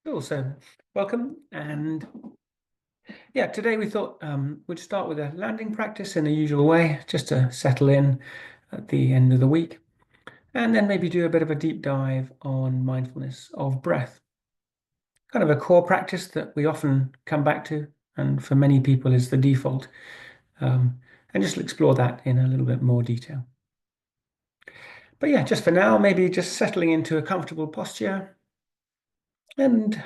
Cool. So, welcome. And yeah, today we thought we'd start with a landing practice in the usual way, just to settle in at the end of the week, and then maybe do a bit of a deep dive on mindfulness of breath. Kind of a core practice that we often come back to, and for many people is the default. And just explore that in a little bit more detail. But yeah, just for now, maybe just settling into a comfortable posture and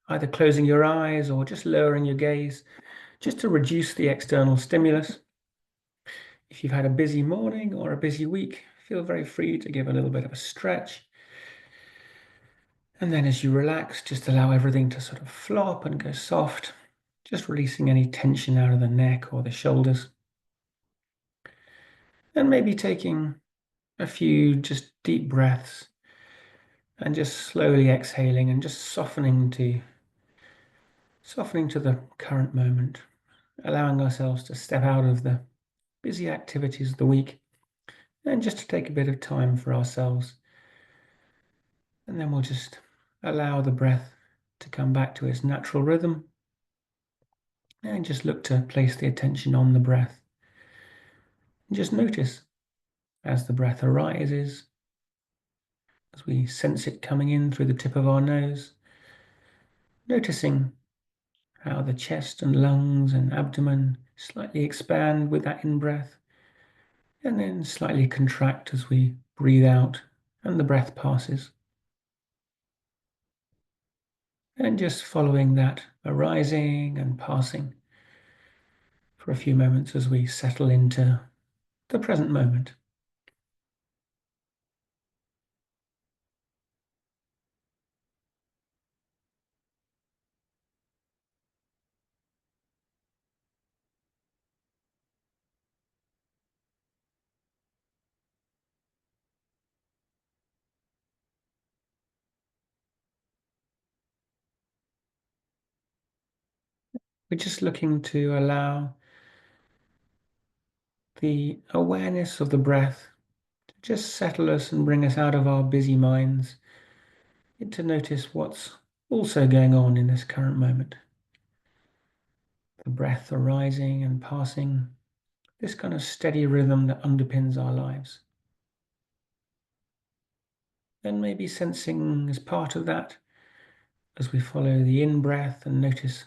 either closing your eyes or just lowering your gaze just to reduce the external stimulus. If you've had a busy morning or a busy week, feel very free to give a little bit of a stretch. And then as you relax, just allow everything to sort of flop and go soft, just releasing any tension out of the neck or the shoulders. And maybe taking a few just deep breaths and just slowly exhaling and just softening to the current moment, allowing ourselves to step out of the busy activities of the week and just to take a bit of time for ourselves. And then we'll just allow the breath to come back to its natural rhythm and just look to place the attention on the breath. And just notice as the breath arises, as we sense it coming in through the tip of our nose, noticing how the chest and lungs and abdomen slightly expand with that in-breath and then slightly contract as we breathe out and the breath passes. And just following that arising and passing for a few moments as we settle into the present moment. We're just looking to allow the awareness of the breath to just settle us and bring us out of our busy minds to notice what's also going on in this current moment. The breath arising and passing, this kind of steady rhythm that underpins our lives. And maybe sensing as part of that, as we follow the in-breath and notice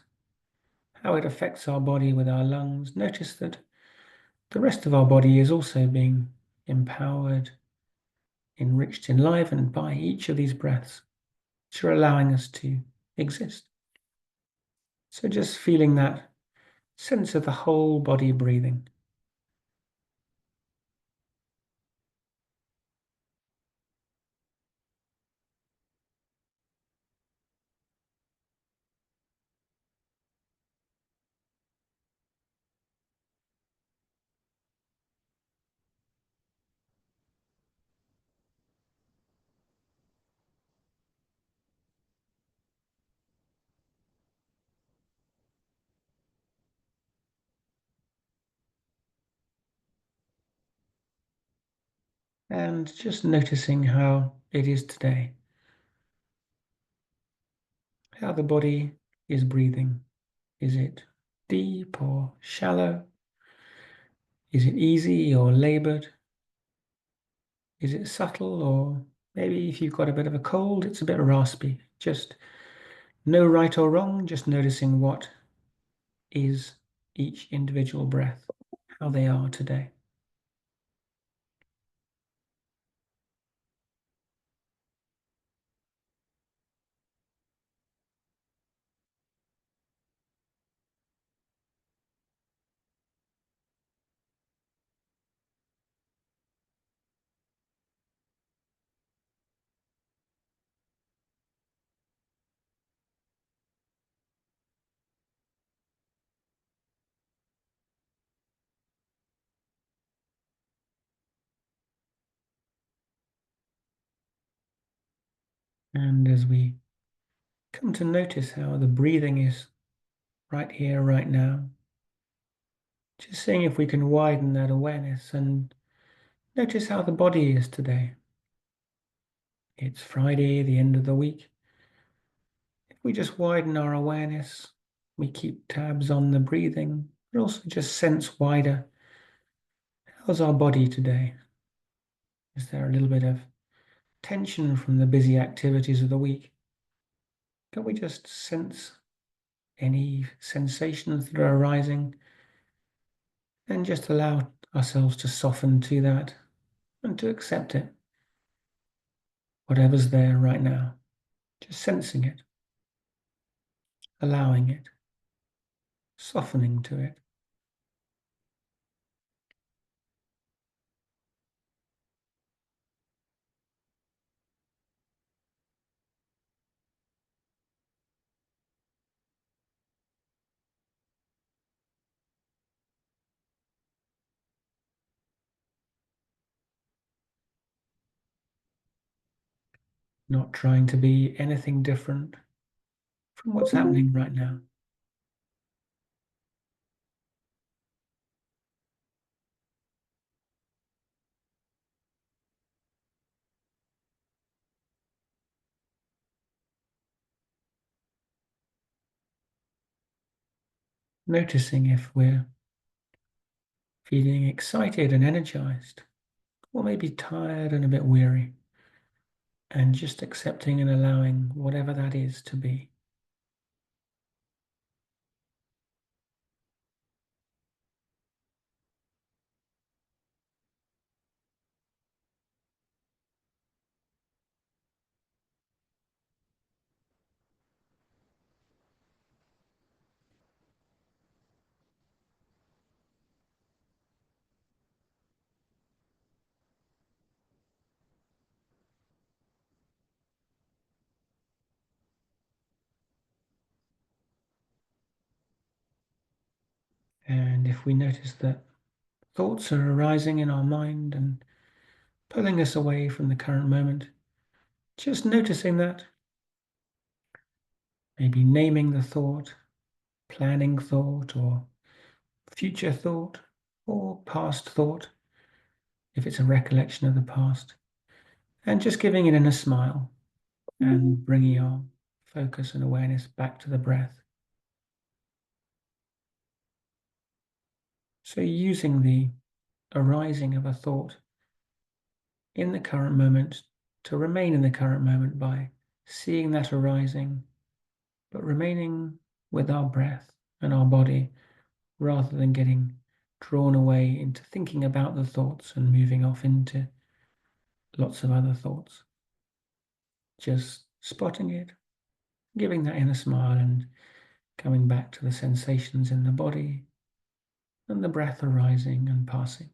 how it affects our body with our lungs, notice that the rest of our body is also being empowered, enriched, enlivened by each of these breaths, which are allowing us to exist. So just feeling that sense of the whole body breathing. And just noticing how it is today, how the body is breathing. Is it deep or shallow? Is it easy or labored? Is it subtle, or maybe if you've got a bit of a cold, it's a bit raspy? Just no right or wrong, just noticing what is each individual breath, how they are today. And as we come to notice how the breathing is right here, right now, just seeing if we can widen that awareness and notice how the body is today. It's Friday, the end of the week. we just widen our awareness, we keep tabs on the breathing, but also just sense wider. How's our body today? Is there a little bit of tension from the busy activities of the week? Can we just sense any sensations that are arising and just allow ourselves to soften to that and to accept it? Whatever's there right now, just sensing it, allowing it, softening to it. Not trying to be anything different from what's happening right now. Noticing if we're feeling excited and energized, or maybe tired and a bit weary, and just accepting and allowing whatever that is to be. And if we notice that thoughts are arising in our mind and pulling us away from the current moment, just noticing that, maybe naming the thought, planning thought, or future thought, or past thought, if it's a recollection of the past, and just giving it in a smile and bringing our focus and awareness back to the breath. So using the arising of a thought in the current moment to remain in the current moment by seeing that arising, but remaining with our breath and our body rather than getting drawn away into thinking about the thoughts and moving off into lots of other thoughts. Just spotting it, giving that inner smile and coming back to the sensations in the body and the breath arising and passing.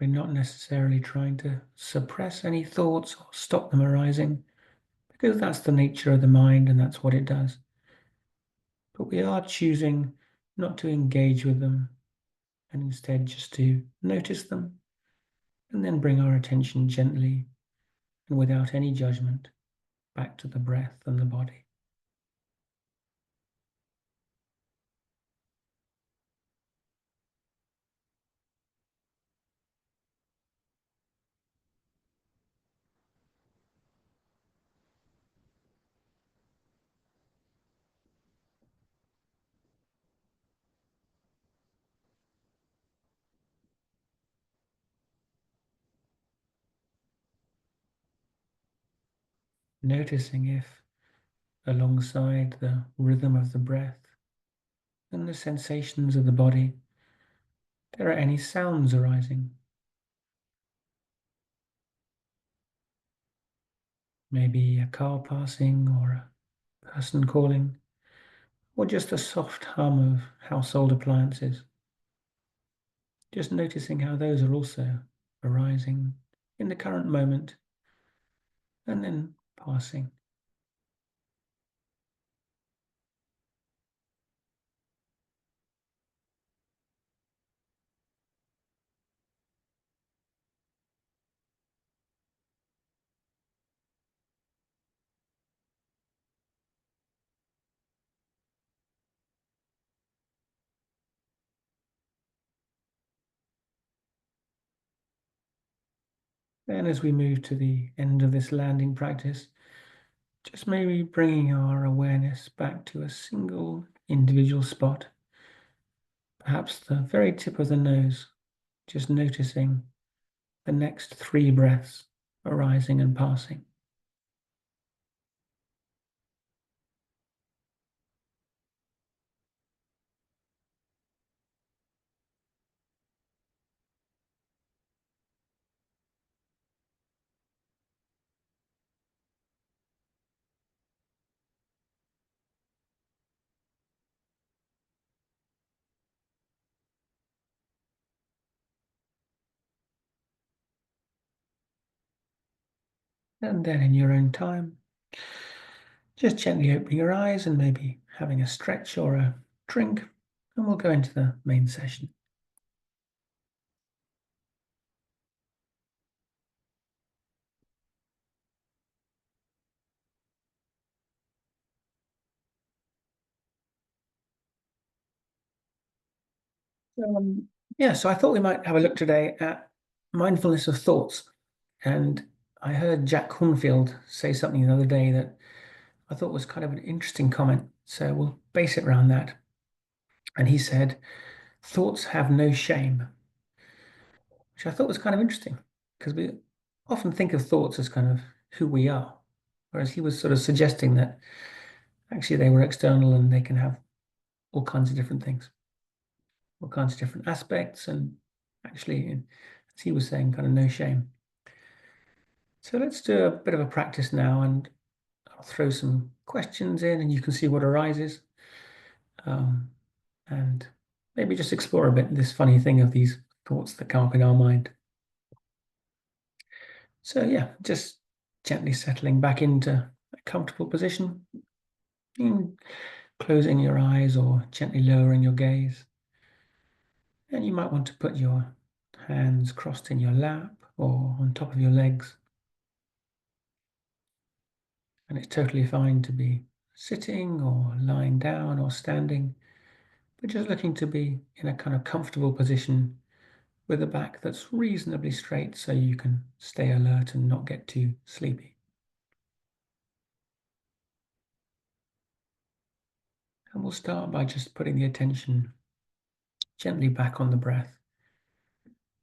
We're not necessarily trying to suppress any thoughts or stop them arising, because that's the nature of the mind and that's what it does. But we are choosing not to engage with them and instead just to notice them and then bring our attention gently and without any judgment back to the breath and the body. Noticing if, alongside the rhythm of the breath and the sensations of the body, there are any sounds arising. Maybe a car passing or a person calling, or just a soft hum of household appliances. Just noticing how those are also arising in the current moment and then passing. Then as we move to the end of this landing practice, just maybe bringing our awareness back to a single individual spot, perhaps the very tip of the nose, just noticing the next 3 breaths arising and passing. And then in your own time, just gently opening your eyes and maybe having a stretch or a drink, and we'll go into the main session. Um, yeah, so I thought we might have a look today at mindfulness of thoughts. And I heard Jack Cornfield say something the other day that I thought was kind of an interesting comment. So we'll base it around that. And he said, thoughts have no shame, which I thought was kind of interesting because we often think of thoughts as kind of who we are. Whereas he was sort of suggesting that actually they were external and they can have all kinds of different things, all kinds of different aspects. And actually, as he was saying, kind of no shame. So let's do a bit of a practice now, and I'll throw some questions in and you can see what arises. Um, and maybe just explore a bit this funny thing of these thoughts that come up in our mind. So yeah, just gently settling back into a comfortable position, closing your eyes or gently lowering your gaze. And you might want to put your hands crossed in your lap or on top of your legs. And it's totally fine to be sitting or lying down or standing, but just looking to be in a kind of comfortable position with a back that's reasonably straight so you can stay alert and not get too sleepy. And we'll start by just putting the attention gently back on the breath,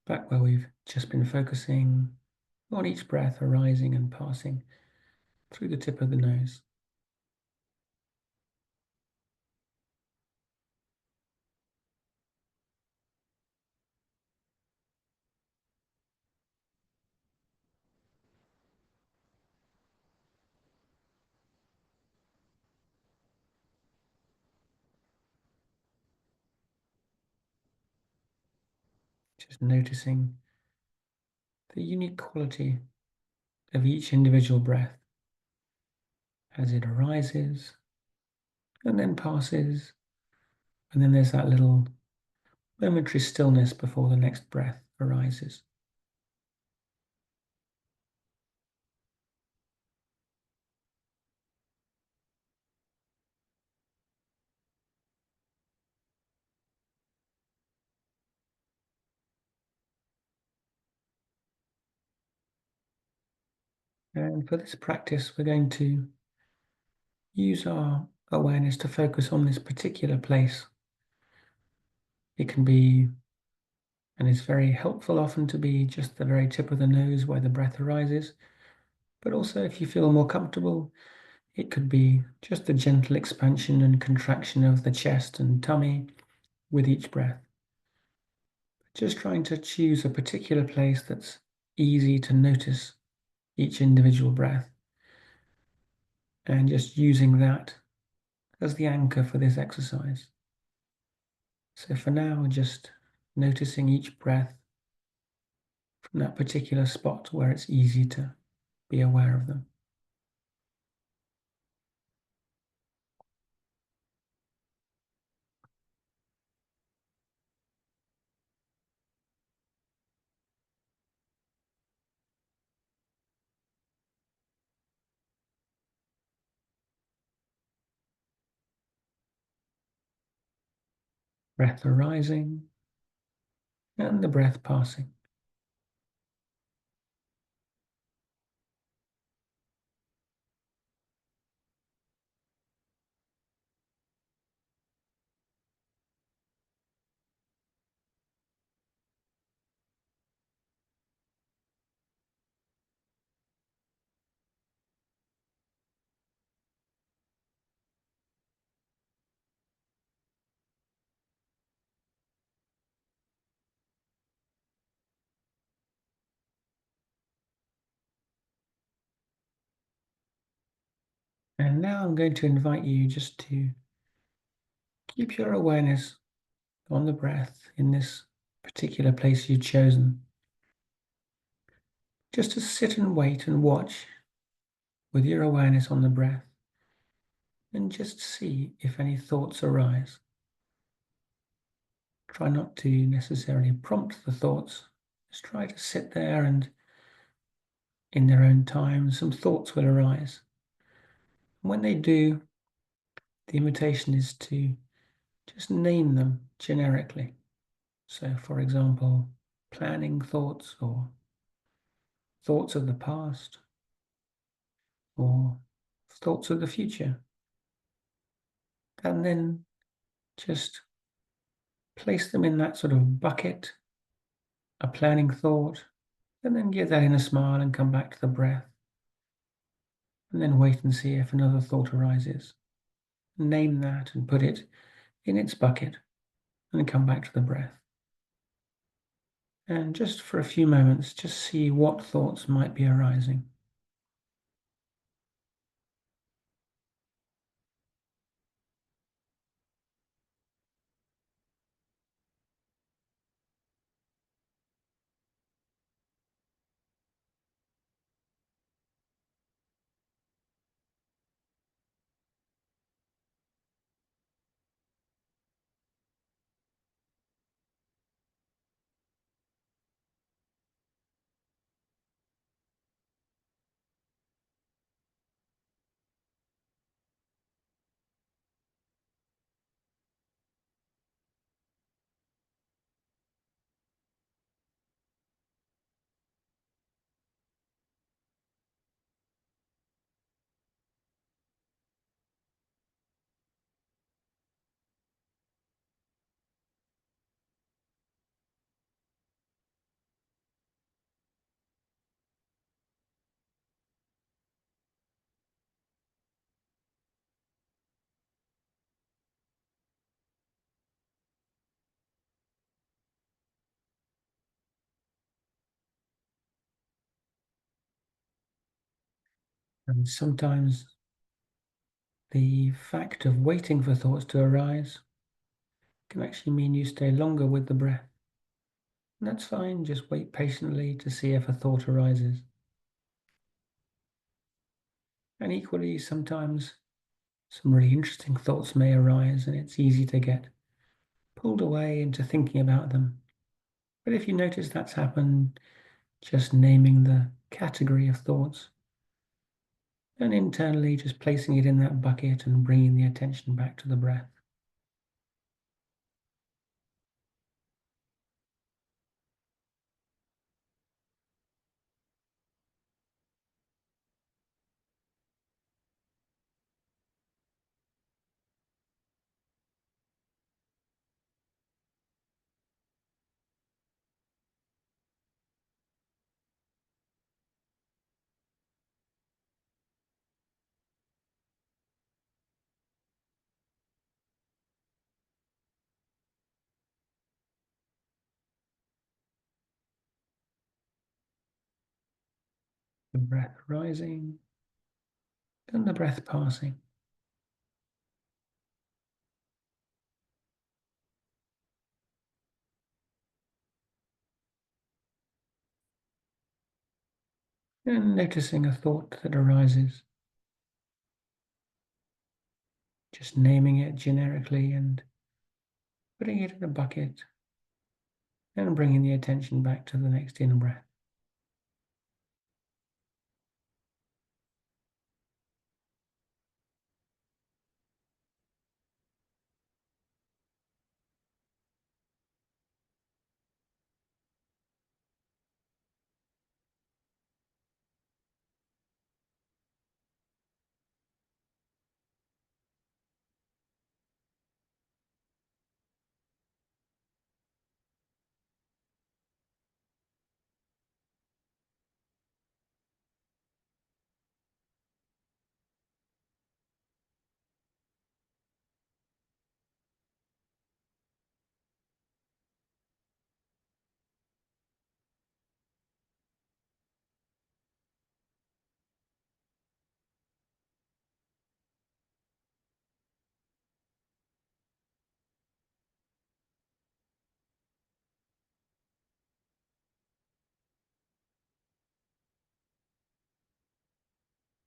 back where we've just been focusing on each breath arising and passing through the tip of the nose. Just noticing the unique quality of each individual breath as it arises and then passes, and then there's that little momentary stillness before the next breath arises. And for this practice, we're going to use our awareness to focus on this particular place. It can be, and it's very helpful often to be just the very tip of the nose where the breath arises. But also, if you feel more comfortable, it could be just the gentle expansion and contraction of the chest and tummy with each breath. Just trying to choose a particular place that's easy to notice each individual breath and just using that as the anchor for this exercise. So for now, just noticing each breath from that particular spot where it's easy to be aware of them. Breath arising and the breath passing. And now I'm going to invite you just to keep your awareness on the breath in this particular place you've chosen. Just to sit and wait and watch with your awareness on the breath and just see if any thoughts arise. Try not to necessarily prompt the thoughts. Just try to sit there, and in their own time, some thoughts will arise. When they do, the invitation is to just name them generically. So, for example, planning thoughts or thoughts of the past or thoughts of the future. And then just place them in that sort of bucket, a planning thought, and then give that in a smile and come back to the breath. And then wait and see if another thought arises. Name that and put it in its bucket, and then come back to the breath. And just for a few moments, just see what thoughts might be arising. And sometimes the fact of waiting for thoughts to arise can actually mean you stay longer with the breath. And that's fine, just wait patiently to see if a thought arises. And equally, sometimes some really interesting thoughts may arise, and it's easy to get pulled away into thinking about them. But if you notice that's happened, just naming the category of thoughts, and internally just placing it in that bucket and bringing the attention back to the breath. The breath rising and the breath passing. And noticing a thought that arises, just naming it generically and putting it in a bucket and bringing the attention back to the next in-breath.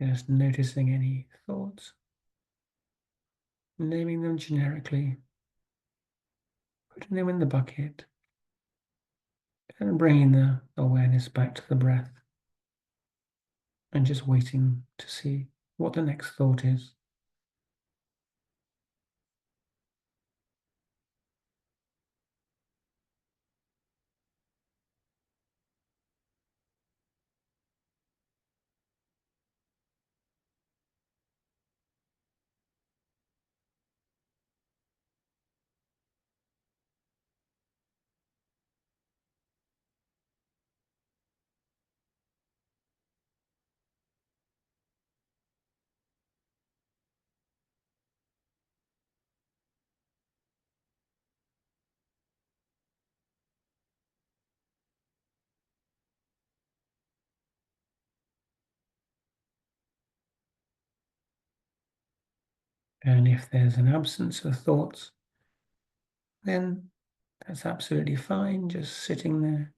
Just noticing any thoughts, naming them generically, putting them in the bucket, and bringing the awareness back to the breath, and just waiting to see what the next thought is. And if there's an absence of thoughts, then that's absolutely fine, just sitting there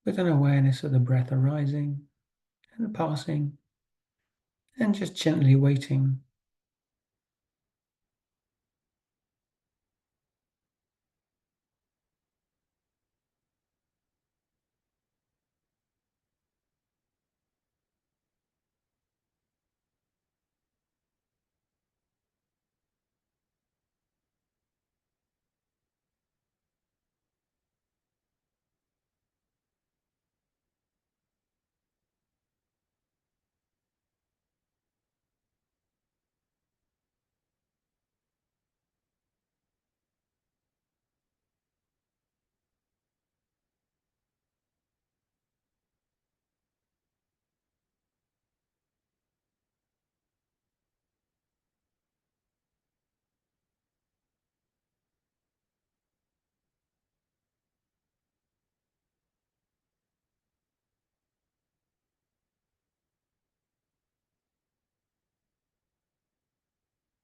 with an awareness of the breath arising and passing, and just gently waiting.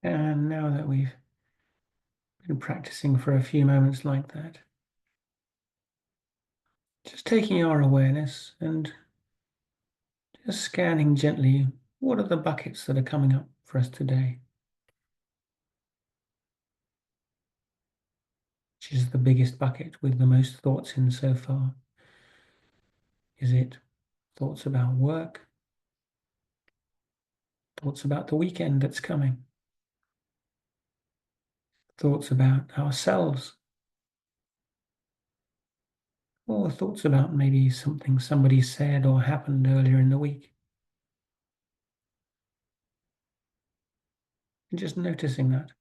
And now that we've been practicing for a few moments like that, just taking our awareness and just scanning gently what are the buckets that are coming up for us today. Which is the biggest bucket with the most thoughts in so far? Is it thoughts about work? Thoughts about the weekend that's coming? Thoughts about ourselves? Or thoughts about maybe something somebody said or happened earlier in the week? And just noticing that.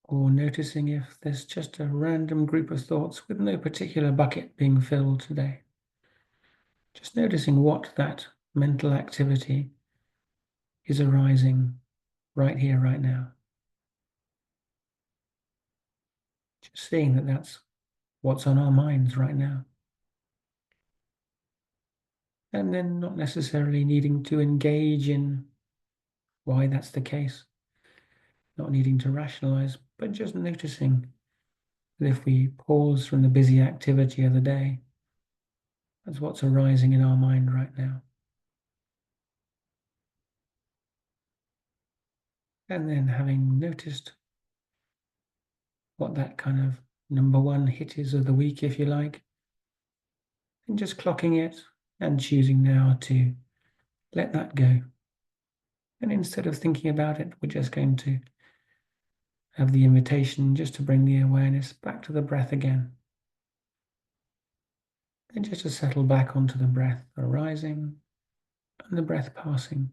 Or noticing if there's just a random group of thoughts with no particular bucket being filled today. Just noticing what that mental activity is arising right here, right now. Just seeing that that's what's on our minds right now. And then not necessarily needing to engage in why that's the case, not needing to rationalize, but just noticing that if we pause from the busy activity of the day, that's what's arising in our mind right now. And then having noticed what that kind of number one hit is of the week, if you like, and just clocking it and choosing now to let that go. And instead of thinking about it, we're just going to have the invitation just to bring the awareness back to the breath again. And just to settle back onto the breath arising and the breath passing.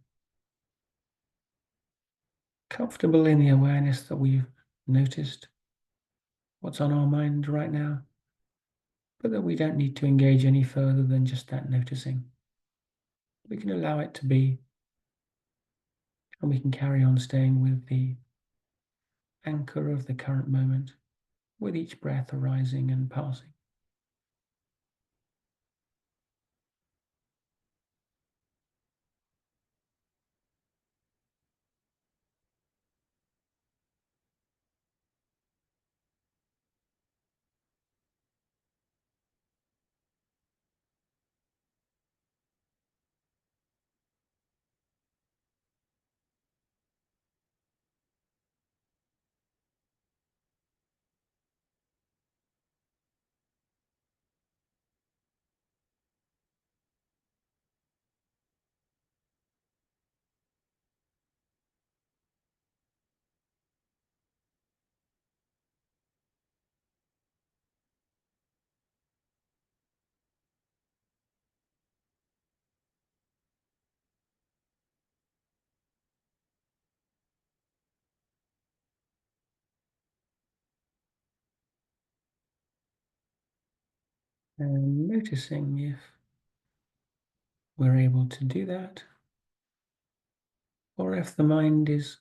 Comfortable in the awareness that we've noticed what's on our mind right now, but that we don't need to engage any further than just that noticing. We can allow it to be, and we can carry on staying with the anchor of the current moment, with each breath arising and passing. And noticing if we're able to do that, or if the mind is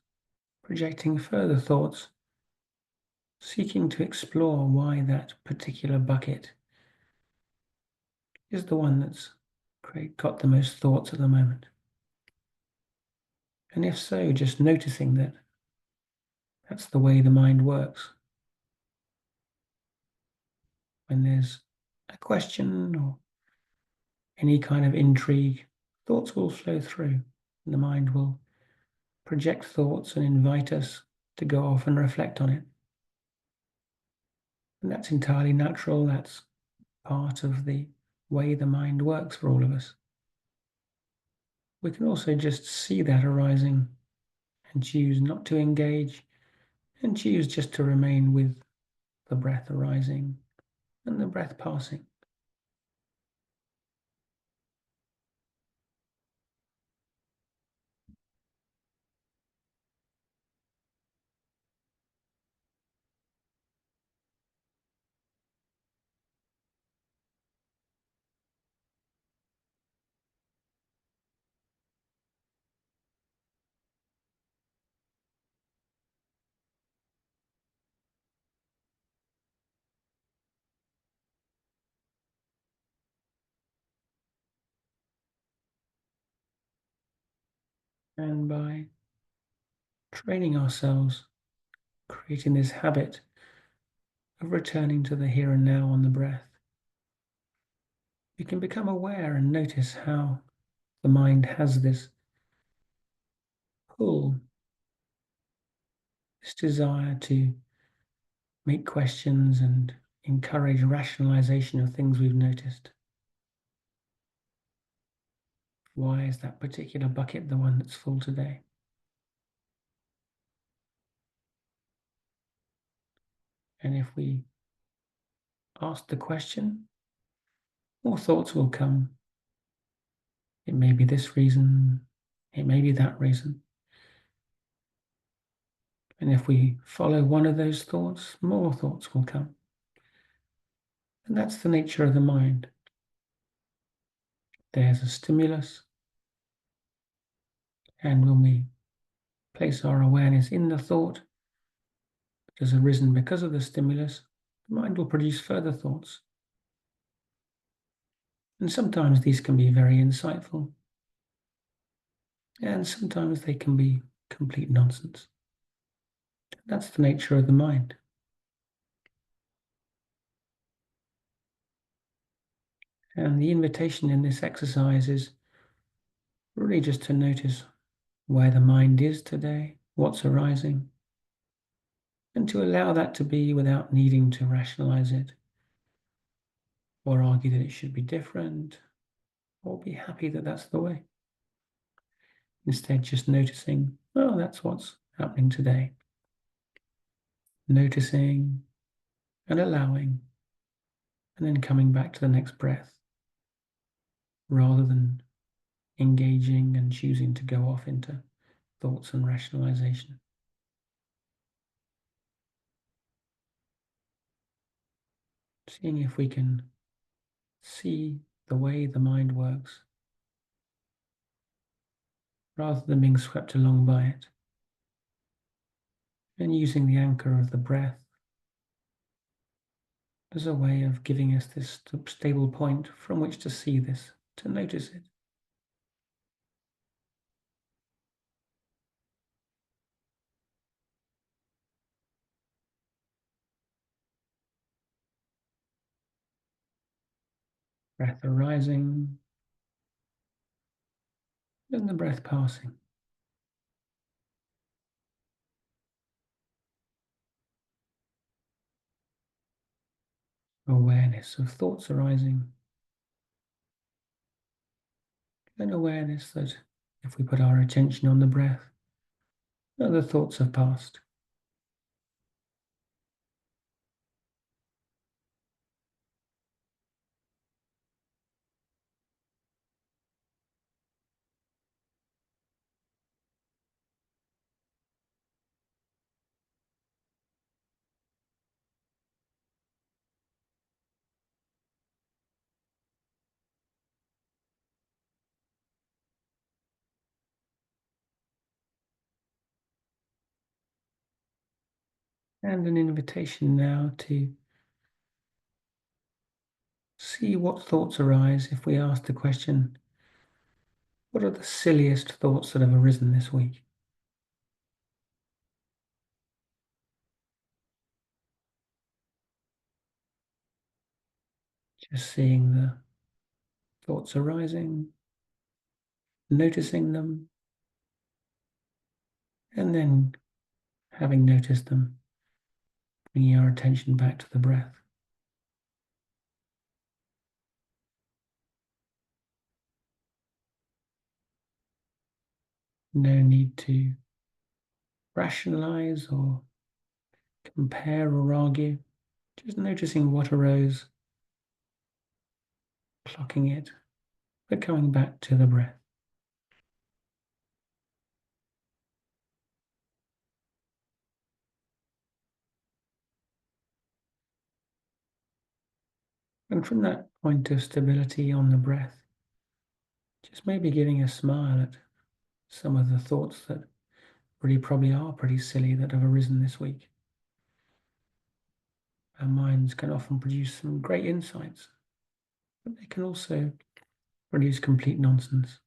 projecting further thoughts, seeking to explore why that particular bucket is the one that's got the most thoughts at the moment. And if so, just noticing that that's the way the mind works. When there's a question or any kind of intrigue, thoughts will flow through, and the mind will project thoughts and invite us to go off and reflect on it. And that's entirely natural. That's part of the way the mind works for all of us. We can also just see that arising and choose not to engage and choose just to remain with the breath arising and the breath passing. And by training ourselves, creating this habit of returning to the here and now on the breath, we can become aware and notice how the mind has this pull, this desire to make questions and encourage rationalization of things we've noticed. Why is that particular bucket the one that's full today? And if we ask the question, more thoughts will come. It may be this reason, it may be that reason. And if we follow one of those thoughts, more thoughts will come. And that's the nature of the mind. There's a stimulus, and when we place our awareness in the thought that has arisen because of the stimulus, the mind will produce further thoughts. And sometimes these can be very insightful, and sometimes they can be complete nonsense. That's the nature of the mind. And the invitation in this exercise is really just to notice where the mind is today, what's arising, and to allow that to be without needing to rationalize it or argue that it should be different or be happy that that's the way. Instead, just noticing, oh, that's what's happening today. Noticing and allowing, and then coming back to the next breath rather than engaging and choosing to go off into thoughts and rationalization. Seeing if we can see the way the mind works rather than being swept along by it, and using the anchor of the breath as a way of giving us this stable point from which to see this, to notice it. Breath arising, and the breath passing. Awareness of thoughts arising, and awareness that if we put our attention on the breath, other thoughts have passed. And an invitation now to see what thoughts arise if we ask the question, what are the silliest thoughts that have arisen this week? Just seeing the thoughts arising, noticing them, and then having noticed them, bringing our attention back to the breath. No need to rationalize or compare or argue, just noticing what arose, clocking it, but coming back to the breath. And from that point of stability on the breath, just maybe giving a smile at some of the thoughts that really probably are pretty silly that have arisen this week. Our minds can often produce some great insights, but they can also produce complete nonsense.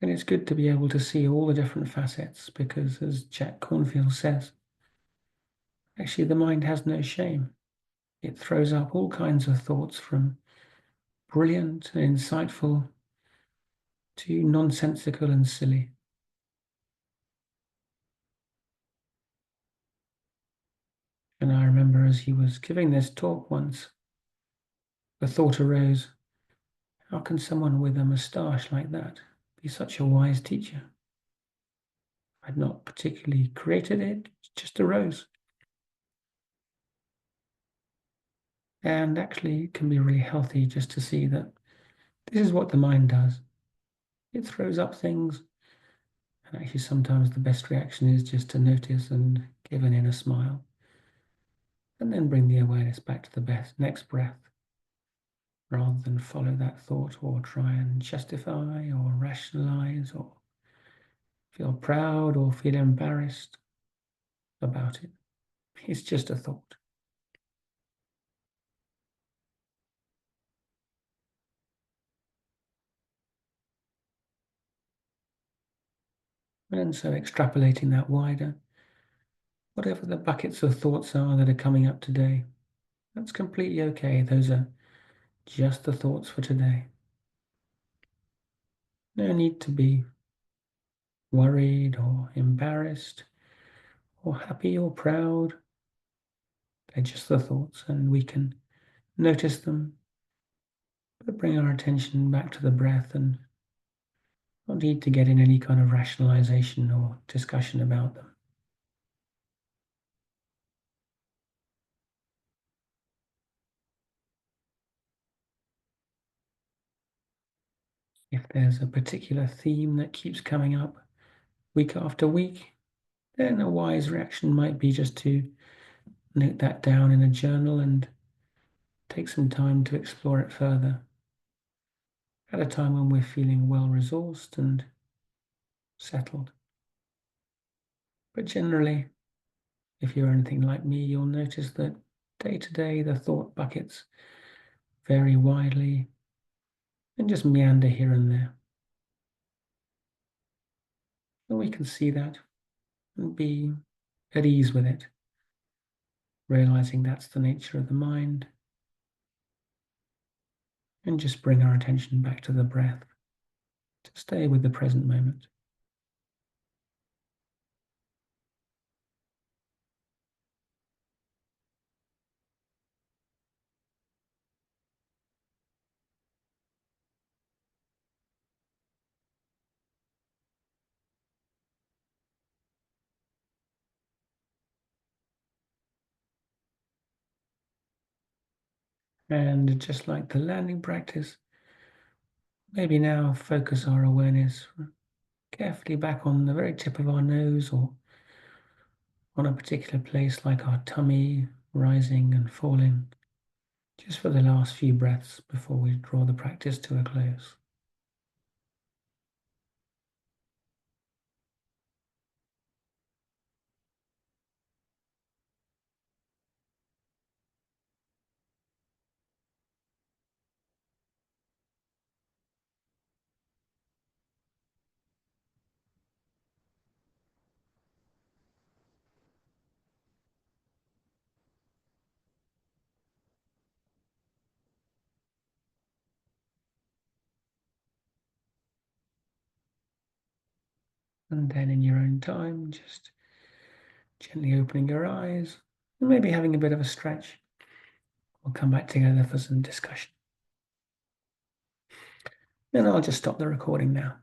And it's good to be able to see all the different facets because, as Jack Cornfield says, actually the mind has no shame. It throws up all kinds of thoughts from brilliant and insightful to nonsensical and silly. And I remember as he was giving this talk once, the thought arose, how can someone with a moustache like that be such a wise teacher? I'd not particularly created it, it just arose. And actually, it can be really healthy just to see that this is what the mind does. It throws up things, and actually sometimes the best reaction is just to notice and give an inner smile, and then bring the awareness back to the next breath, rather than follow that thought or try and justify or rationalize or feel proud or feel embarrassed about it. It's just a thought. And so extrapolating that wider, whatever the buckets of thoughts are that are coming up today, that's completely okay. Those are just the thoughts for today. No need to be worried or embarrassed or happy or proud. They're just the thoughts, and we can notice them, but bring our attention back to the breath and not need to get in any kind of rationalization or discussion about them. If there's a particular theme that keeps coming up week after week, then a wise reaction might be just to note that down in a journal and take some time to explore it further at a time when we're feeling well resourced and settled. But generally, if you're anything like me, you'll notice that day to day the thought buckets vary widely and just meander here and there. And we can see that and be at ease with it, realizing that's the nature of the mind, and just bring our attention back to the breath to stay with the present moment. And just like the landing practice, maybe now focus our awareness carefully back on the very tip of our nose or on a particular place like our tummy, rising and falling, just for the last few breaths before we draw the practice to a close. And then in your own time, just gently opening your eyes and maybe having a bit of a stretch. We'll come back together for some discussion. And I'll just stop the recording now.